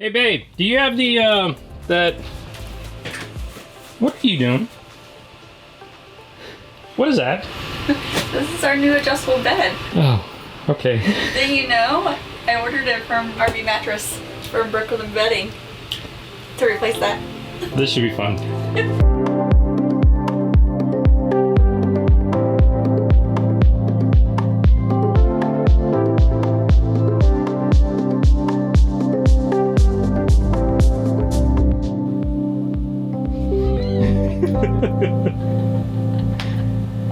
Hey babe, do you have the, that... What are you doing? What is that? This is our new adjustable bed. Oh, okay. Did you know? I ordered it from RV Mattress for Brooklyn bedding to replace that. This should be fun.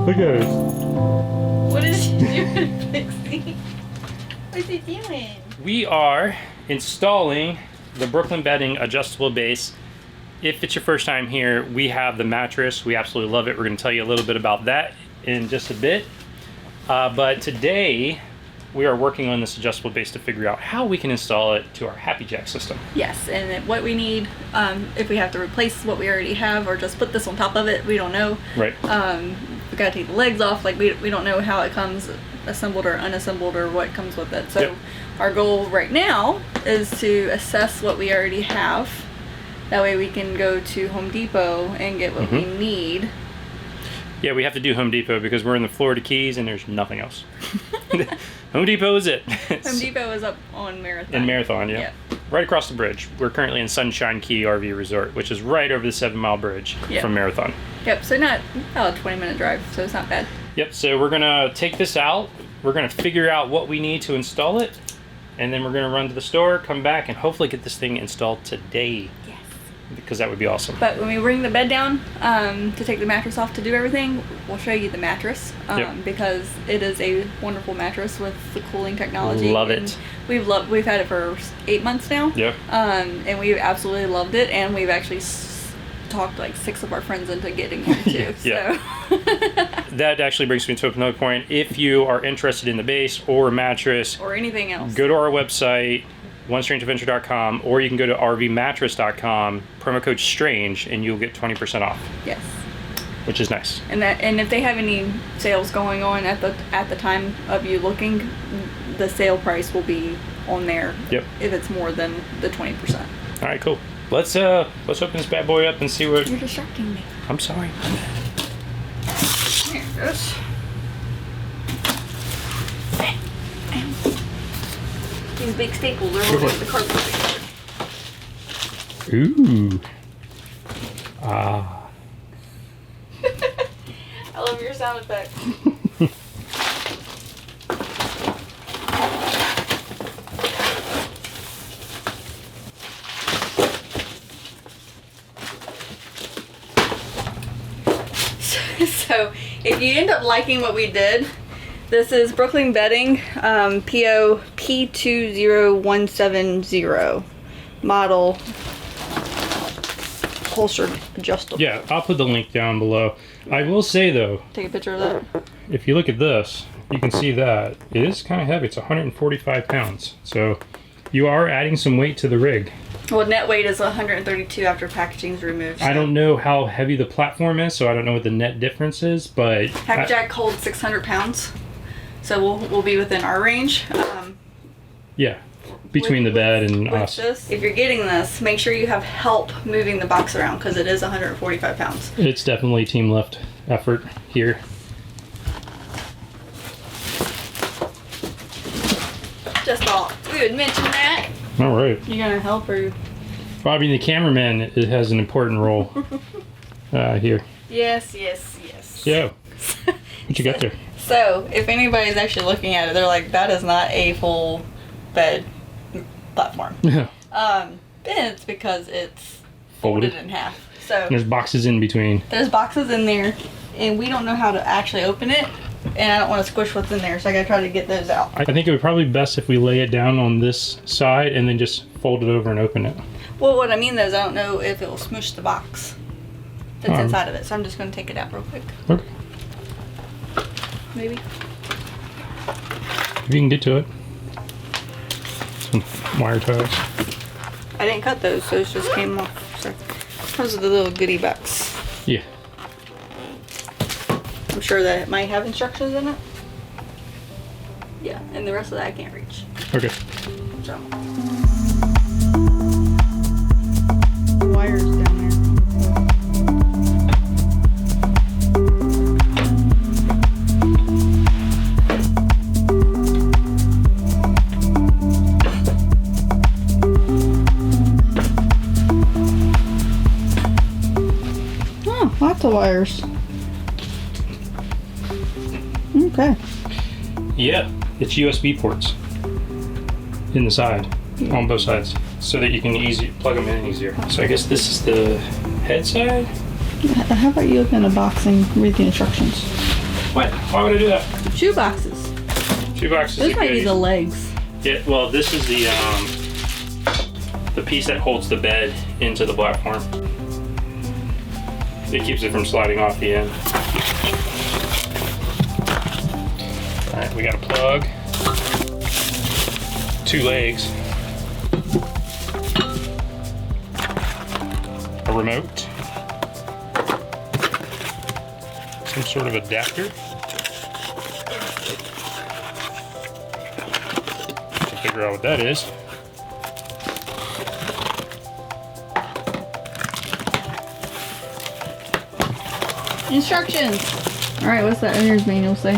Look at it. What is he doing, Pixie? What's he doing? We are installing the Brooklyn Bedding adjustable base. If it's your first time here, we have the mattress. We absolutely love it. We're going to tell you a little bit about that in just a bit. But today, we are working on this adjustable base to figure out how we can install it to our Happy Jack system. Yes, and what we need, if we have to replace what we already have or just put this on top of it, we don't know. Right. We gotta take the legs off, like we don't know how it comes assembled or unassembled or what comes with it. So Yep. Our goal right now is to assess what we already have. That way we can go to Home Depot and get what we need. Yeah, we have to do Home Depot because we're in the Florida Keys and there's nothing else. Home Depot is it. Home Depot is up on Marathon. In Marathon, yeah. Right across the bridge. We're currently in Sunshine Key RV Resort, which is right over the 7-mile bridge from Marathon. Yep, so not about a 20-minute drive, so it's not bad. Yep, so we're going to take this out. We're going to figure out what we need to install it. And then we're going to run to the store, come back, and hopefully get this thing installed today. Yes. Because that would be awesome. But when we bring the bed down to take the mattress off to do everything, we'll show you the mattress because it is a wonderful mattress with the cooling technology. Love it. We've had it for 8 months now. Yep. And we absolutely loved it, and we've actually talked like 6 of our friends into getting it too. Yeah. So. That actually brings me to another point. If you are interested in the base or mattress or anything else, go to our website, onestrangeadventure.com, or you can go to rvmattress.com, promo code STRANGE, and you'll get 20% off. Yes. Which is nice. And if they have any sales going on at the time of you looking, the sale price will be on there. Yep. If it's more than the 20%. All right, cool. Let's open this bad boy up and see what. You're distracting me. I'm sorry. Here it goes. These big staples are holding the cardboard together. Ooh. Ah. I love your sound effects. So, if you end up liking what we did, this is Brooklyn Bedding, PO P20170 model upholstered adjustable. Yeah, I'll put the link down below. I will say though, Take a picture of that. if you look at this, you can see that it is kind of heavy. It's 145 pounds. So you are adding some weight to the rig. Well, net weight is 132 after packaging is removed. So. I don't know how heavy the platform is, so I don't know what the net difference is, but... Hack Jack holds 600 pounds, so we'll be within our range. Yeah, between the bed and us. If you're getting this, make sure you have help moving the box around because it is 145 pounds. It's definitely team lift effort here. Just thought we would mention that. All right. You gonna help or? Bobby, the cameraman, it has an important role here. Yes. Yeah. What you got there? So, if anybody's actually looking at it, they're like, that is not a full bed platform. Yeah. Then it's because it's folded in half. So And there's boxes in between. there's boxes in there, and we don't know how to actually open it, and I don't want to squish what's in there, so I gotta try to get those out. I think it would probably be best if we lay it down on this side and then just fold it over and open it. Well, what I mean though is I don't know if it will smush the box that's inside of it, so I'm just gonna take it out real quick. Okay. Maybe. If you can get to it. Some wire ties. I didn't cut those, those just came off. So those are the little goodie box. Yeah. I'm sure that it might have instructions in it. Yeah, and the rest of that I can't reach. Okay. So. Lots of wires. Okay. Yeah, it's USB ports in the side, on both sides, so that you can plug them in easier. So I guess this is the head side. How about you open a box and read the instructions? What? Why would I do that? Shoe boxes. Shoe boxes. This might be the legs. Yeah. Well, this is the piece that holds the bed into the platform. It keeps it from sliding off the end. All right, we got a plug. 2 legs. A remote. Some sort of adapter. To figure out what that is. Instructions. All right, what's that owner's manual say?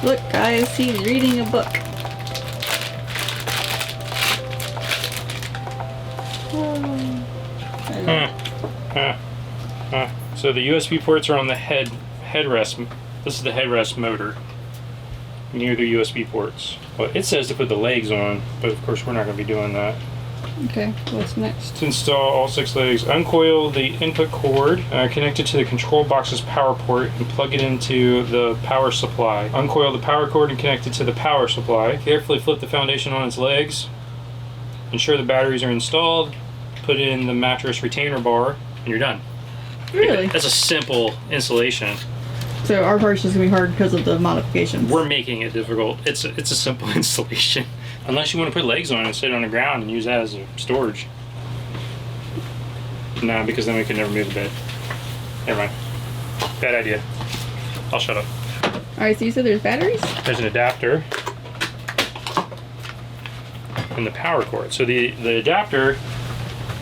Look, guys, he's reading a book. So the USB ports are on the headrest. This is the headrest motor near the USB ports. Well, it says to put the legs on, but of course we're not going to be doing that. Okay, what's next? To install all 6 legs, uncoil the input cord connected to the control box's power port and plug it into the power supply. Uncoil the power cord and connect it to the power supply. Carefully flip the foundation on its legs. Ensure the batteries are installed. Put in the mattress retainer bar, and you're done. Really? That's a simple installation. So our part's just gonna be hard because of the modifications. We're making it difficult. It's a simple installation. Unless you want to put legs on and sit on the ground and use that as a storage. No, because then we can never move the bed. Never mind. Bad idea. I'll shut up. Alright, so you said there's batteries? There's an adapter. And the power cord. So the adapter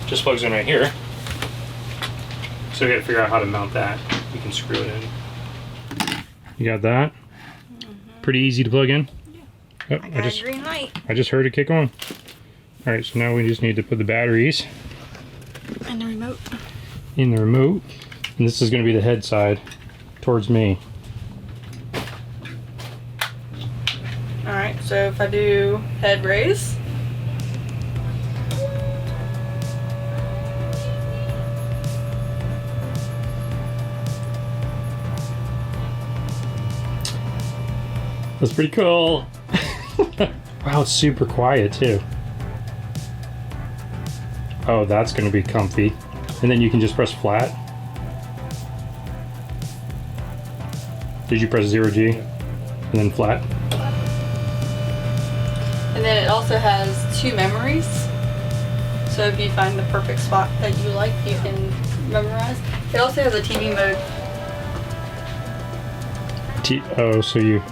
just plugs in right here. So we gotta figure out how to mount that. We can screw it in. You got that? Pretty easy to plug in? Oh, I got a green light. I just heard it kick on. Alright, so now we just need to put the batteries And the remote. in the remote. And this is going to be the head side towards me. Alright, so if I do head raise. That's pretty cool. Wow, it's super quiet too. Oh, that's going to be comfy. And then you can just press flat. Did you press 0G? And then flat? And then it also has 2 memories. So if you find the perfect spot that you like, you can memorize. It also has a TV mode. Oh, so you...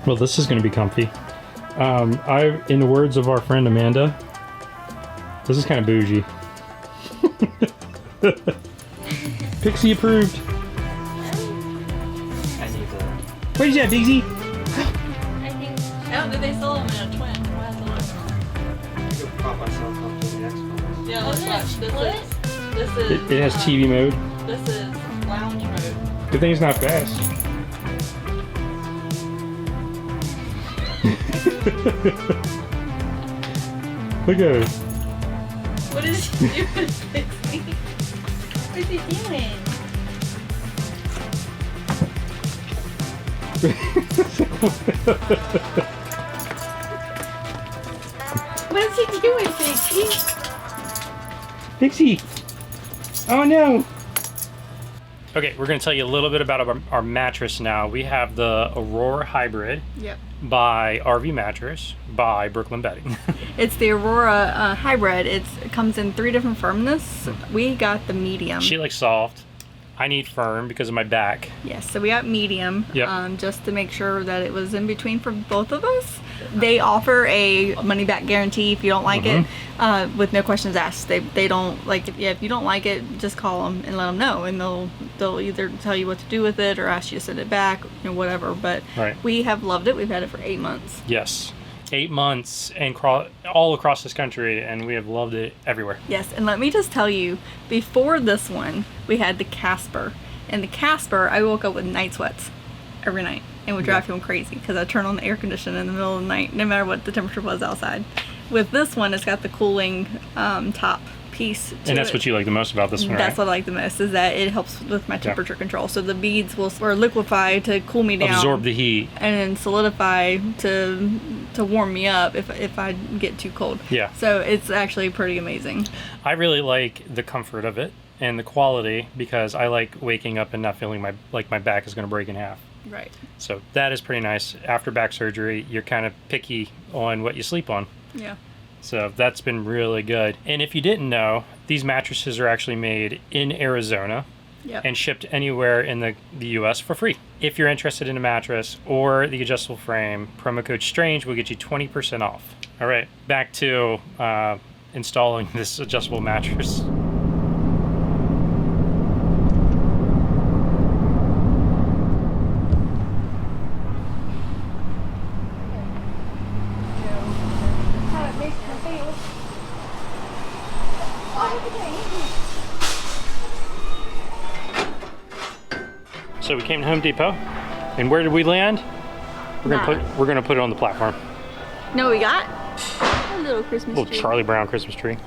Well, this is going to be comfy. In the words of our friend Amanda, this is kind of bougie. Pixie approved. I need that. Where's that, Pixie? Oh, did they sell them in a twin? Why is I could prop myself up to the next one. Yeah, let's watch. This is. It has TV mode. This is lounge mode. Good thing it's not fast. Look at it. What is he doing, Pixie? What is he doing? What is he doing, Pixie? Pixie! Oh no! Okay, we're going to tell you a little bit about our mattress now. We have the Aurora Hybrid Yep. by RV Mattress by Brooklyn Bedding. It's the Aurora Hybrid. It comes in 3 different firmness. We got the medium. She likes soft. I need firm because of my back. Yes, so we got medium, Yep. just to make sure that it was in between for both of us. They offer a money back guarantee if you don't like it, with no questions asked. They don't like it. Yeah, if you don't like it, just call them and let them know, and they'll either tell you what to do with it or ask you to send it back, whatever. But Right. we have loved it. We've had it for 8 months. Yes. 8 months and all across this country, and we have loved it everywhere. Yes, and let me just tell you, before this one, we had the Casper. And the Casper, I woke up with night sweats every night and would drive him crazy because I turn on the air conditioner in the middle of the night, no matter what the temperature was outside. With this one, it's got the cooling top piece to And that's it. what you like the most about this one, That's right? what I like the most, is that it helps with my temperature control. So the beads will liquefy to cool me down, Absorb the heat. and then solidify to warm me up if I get too cold. Yeah. So it's actually pretty amazing. I really like the comfort of it and the quality, because I like waking up and not feeling my back is going to break in half. Right. So that is pretty nice. After back surgery, you're kind of picky on what you sleep on. Yeah. So that's been really good. And if you didn't know, these mattresses are actually made in Arizona Yep. and shipped anywhere in the US for free. If you're interested in a mattress or the adjustable frame, promo code STRANGE will get you 20% off. All right, back to installing this adjustable mattress. So we came to Home Depot, and where did we land? We're gonna put it on the platform. No, we got a little Christmas Little tree. Charlie Brown Christmas tree.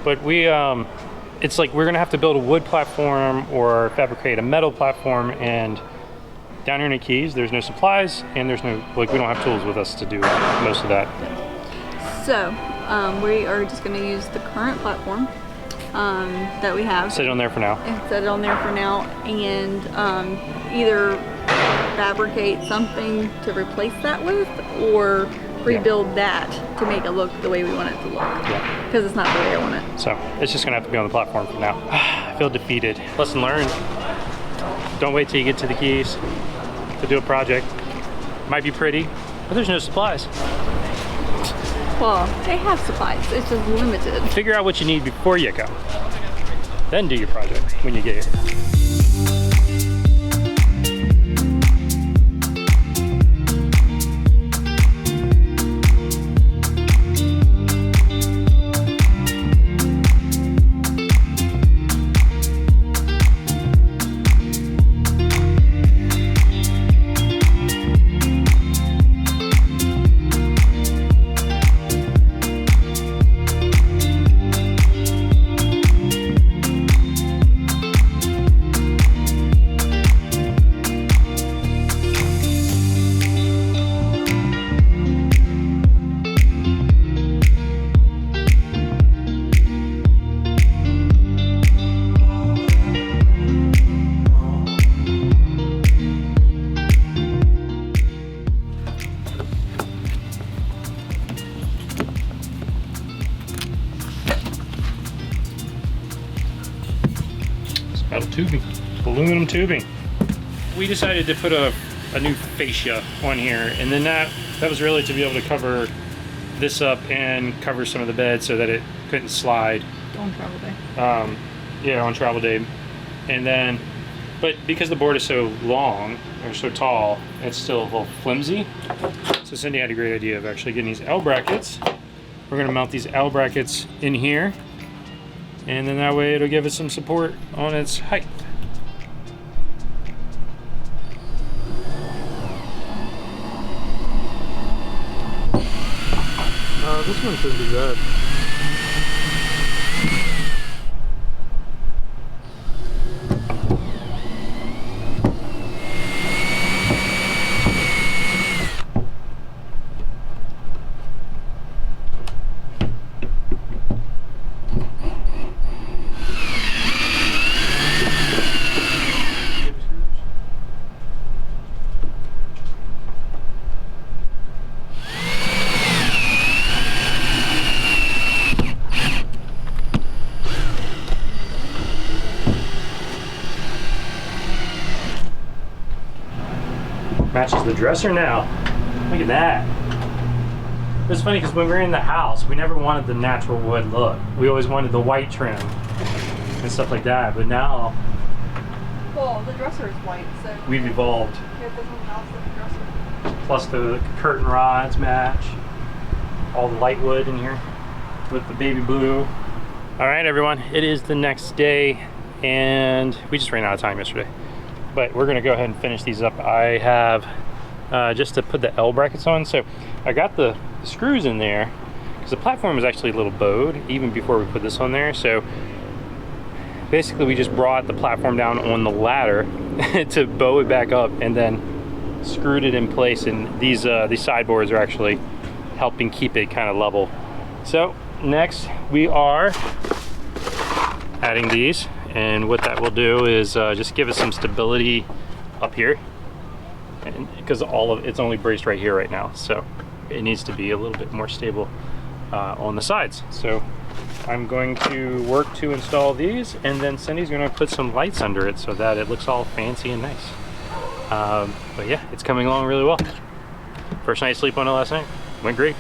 But we, it's like we're gonna have to build a wood platform or fabricate a metal platform, and down here in the Keys, there's no supplies, and there's no, like, we don't have tools with us to do most of that. So we are just going to use the current platform that we have. Sit on there for now. And set it on there for now, and either fabricate something to replace that with, or rebuild that to make it look the way we want it to look. Yeah. Because it's not the way I want it. So it's just gonna have to be on the platform for now. I feel defeated. Lesson learned. Don't wait till you get to the Keys to do a project. Might be pretty, but there's no supplies. Well, they have supplies. It's just limited. Figure out what you need before you go. Then do your project when you get here. Metal tubing, aluminum tubing. We decided to put a new fascia on here, and then that was really to be able to cover this up and cover some of the bed so that it couldn't slide. On travel day. Yeah, on travel day. And then, but because the board is so long or so tall, it's still a little flimsy. So Cindy had a great idea of actually getting these L brackets. We're gonna mount these L brackets in here, and then that way it'll give it some support on its height. This one shouldn't be bad. Matches the dresser now. Look at that. It's funny because when we were in the house, we never wanted the natural wood look. We always wanted the white trim and stuff like that. But now Well, the dresser is white, so we've evolved. it doesn't house the dresser. plus the curtain rods match. All the light wood in here with the baby blue. All right, everyone, it is the next day, and we just ran out of time yesterday. But we're gonna go ahead and finish these up. I have just to put the L brackets on. So I got the screws in there because the platform was actually a little bowed even before we put this on there. So basically we just brought the platform down on the ladder to bow it back up and then screwed it in place. And these sideboards are actually helping keep it kind of level. So next we are adding these, and what that will do is just give us some stability up here, and because it's only braced right here right now, so it needs to be a little bit more stable on the sides. So I'm going to work to install these, and then Cindy's going to put some lights under it so that it looks all fancy and nice. But yeah, it's coming along really well. First night sleep on it last night went great.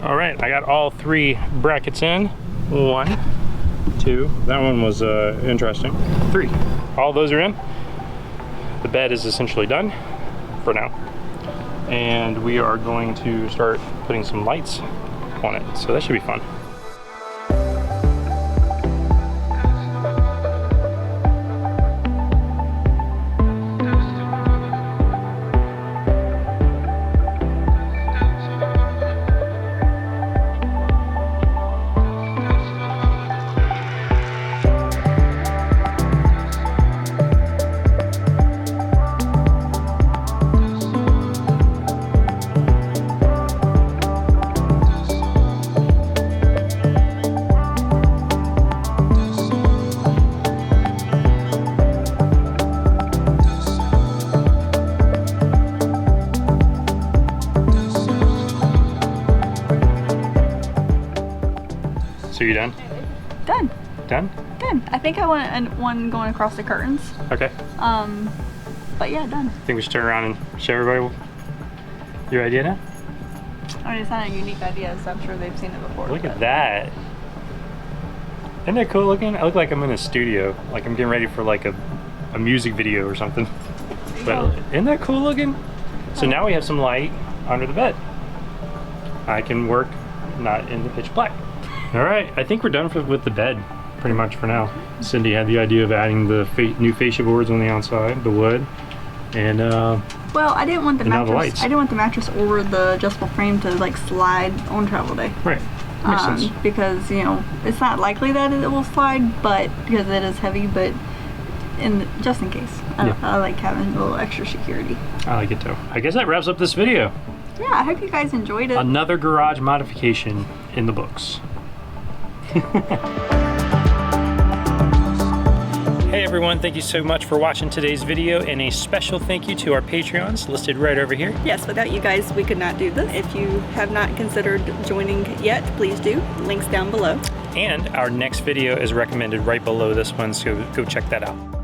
All right, I got all 3 brackets in. 1, 2, that one was interesting. 3, all those are in. The bed is essentially done for now. And we are going to start putting some lights on it. So that should be fun. So you done? Done. Done? Done. I think I want one going across the curtains. Okay. But yeah, done. I think we should turn around and show everybody your idea now. I mean, it's not a unique idea, so I'm sure they've seen it before. Look at that. Isn't that cool looking? I look like I'm in a studio, like I'm getting ready for like a music video or something. But isn't that cool looking? So now we have some light under the bed. I can work not in the pitch black. All right, I think we're done with the bed pretty much for now. Cindy had the idea of adding the new fascia boards on the outside, the wood, and well, I didn't want the now the mattress. lights. I didn't want the mattress or the adjustable frame to like slide on travel day. Right, makes sense. Because you know it's not likely that it will slide, but because it is heavy, but just in case, I like having a little extra security. I like it too. I guess that wraps up this video. Yeah, I hope you guys enjoyed it. Another garage modification in the books. Hey everyone, thank you so much for watching today's video, and a special thank you to our Patreons listed right over here. Yes, without you guys we could not do this. If you have not considered joining yet, please do. Links down below. And our next video is recommended right below this one, so go check that out.